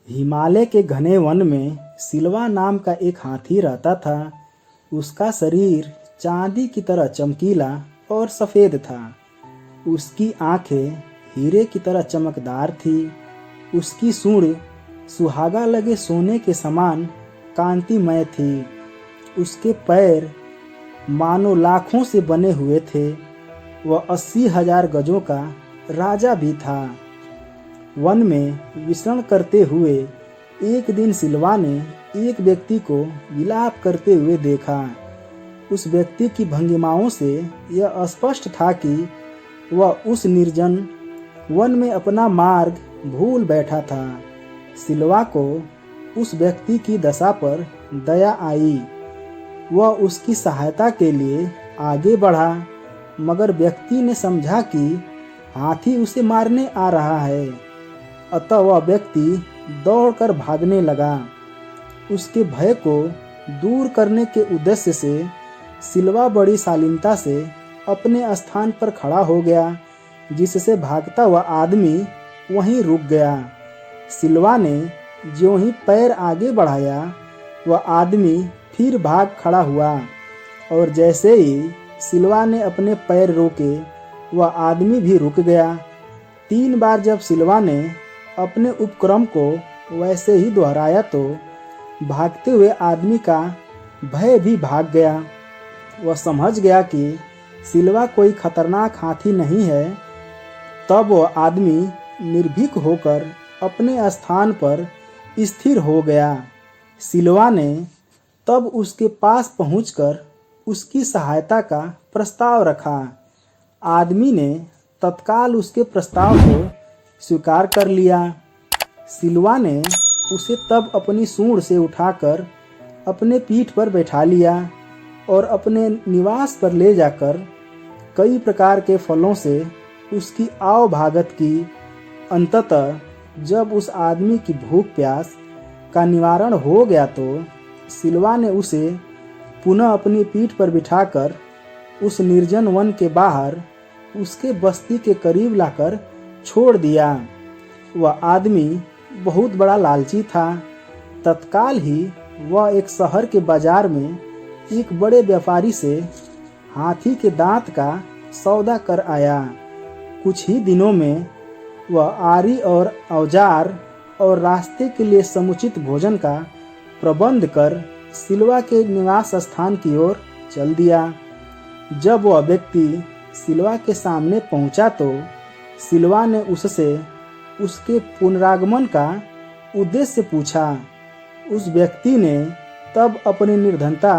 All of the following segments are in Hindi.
हिमालय के घने वन में सिलवा नाम का एक हाथी रहता था। उसका शरीर चांदी की तरह चमकीला और सफ़ेद था। उसकी आंखें हीरे की तरह चमकदार थी। उसकी सूंड सुहागा लगे सोने के समान कांतिमय थी। उसके पैर मानो लाखों से बने हुए थे। वह 80,000 गजों का राजा भी था। वन में विचरण करते हुए एक दिन सिलवा ने एक व्यक्ति को विलाप करते हुए देखा। उस व्यक्ति की भंगिमाओं से यह स्पष्ट था कि वह उस निर्जन वन में अपना मार्ग भूल बैठा था। सिलवा को उस व्यक्ति की दशा पर दया आई। वह उसकी सहायता के लिए आगे बढ़ा, मगर व्यक्ति ने समझा कि हाथी उसे मारने आ रहा है। अतः वह व्यक्ति दौड़कर भागने लगा। उसके भय को दूर करने के उद्देश्य से सिलवा बड़ी शालीनता से अपने स्थान पर खड़ा हो गया, जिससे भागता हुआ आदमी वहीं रुक गया। सिलवा ने ज्यों ही पैर आगे बढ़ाया, वह आदमी फिर भाग खड़ा हुआ, और जैसे ही सिलवा ने अपने पैर रोके, वह आदमी भी रुक गया। 3 बार जब सिलवा ने अपने उपक्रम को वैसे ही दोहराया तो भागते हुए आदमी का भय भी भाग गया। वह समझ गया कि सिलवा कोई खतरनाक हाथी नहीं है। तब वह आदमी निर्भीक होकर अपने स्थान पर स्थिर हो गया। सिलवा ने तब उसके पास पहुंचकर उसकी सहायता का प्रस्ताव रखा। आदमी ने तत्काल उसके प्रस्ताव को स्वीकार कर लिया। सिलवा ने उसे तब अपनी सूंड से उठाकर अपने पीठ पर बैठा लिया और अपने निवास पर ले जाकर कई प्रकार के फलों से उसकी आव भागत की। अंततः जब उस आदमी की भूख प्यास का निवारण हो गया तो सिलवा ने उसे पुनः अपनी पीठ पर बिठाकर उस निर्जन वन के बाहर उसके बस्ती के करीब लाकर छोड़ दिया। वह आदमी बहुत बड़ा लालची था। तत्काल ही वह एक शहर के बाजार में एक बड़े व्यापारी से हाथी के दांत का सौदा कर आया। कुछ ही दिनों में वह आरी और औजार और रास्ते के लिए समुचित भोजन का प्रबंध कर सिलवा के निवास स्थान की ओर चल दिया। जब वह व्यक्ति सिलवा के सामने पहुंचा तो सिलवा ने उससे उसके पुनरागमन का उद्देश्य पूछा। उस व्यक्ति ने तब अपनी निर्धनता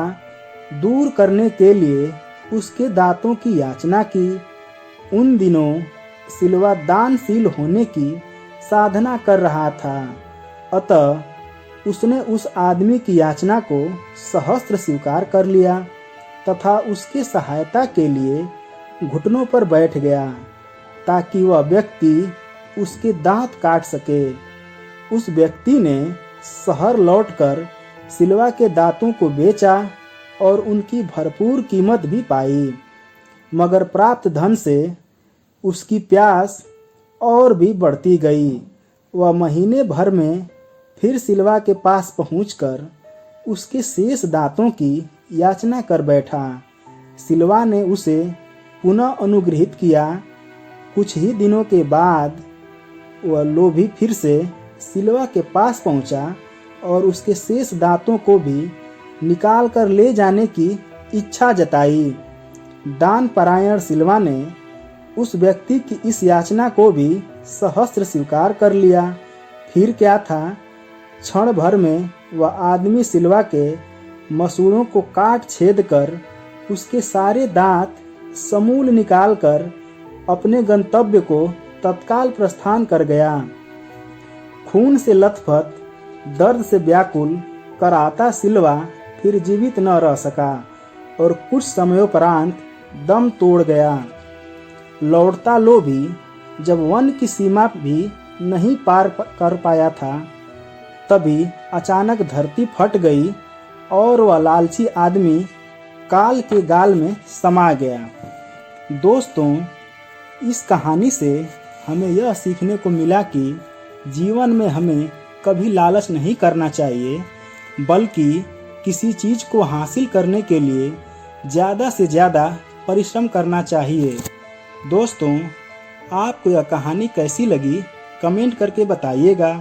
दूर करने के लिए उसके दांतों की याचना की। उन दिनों सिलवा दानशील होने की साधना कर रहा था। अतः उसने उस आदमी की याचना को सहस्त्र स्वीकार कर लिया तथा उसके सहायता के लिए घुटनों पर बैठ गया, ताकि वह व्यक्ति उसके दांत काट सके। उस व्यक्ति ने शहर लौटकर सिलवा के दांतों को बेचा और उनकी भरपूर कीमत भी पाई, मगर प्राप्त धन से उसकी प्यास और भी बढ़ती गई। वह महीने भर में फिर सिलवा के पास पहुंचकर उसके शेष दांतों की याचना कर बैठा। सिलवा ने उसे पुनः अनुग्रहित किया। कुछ ही दिनों के बाद वह लोभी फिर से सिलवा के पास पहुंचा और उसके शेष दांतों को भी निकाल कर ले जाने की इच्छा जताई। दान परायण सिलवा ने उस व्यक्ति की इस याचना को भी सहस्त्र स्वीकार कर लिया। फिर क्या था, क्षण भर में वह आदमी सिलवा के मसूड़ों को काट छेद कर उसके सारे दांत समूल निकालकर अपने गंतव्य को तत्काल प्रस्थान कर गया। खून से लथपथ, दर्द से व्याकुल कराता सिलवा फिर जीवित न रह सका और कुछ समयोपरांत दम तोड़ गया। लौटता लोभी जब वन की सीमा भी नहीं पार कर पाया था, तभी अचानक धरती फट गई और वह लालची आदमी काल के गाल में समा गया। दोस्तों, इस कहानी से हमें यह सीखने को मिला कि जीवन में हमें कभी लालच नहीं करना चाहिए, बल्कि किसी चीज़ को हासिल करने के लिए ज़्यादा से ज़्यादा परिश्रम करना चाहिए। दोस्तों, आपको यह कहानी कैसी लगी कमेंट करके बताइएगा।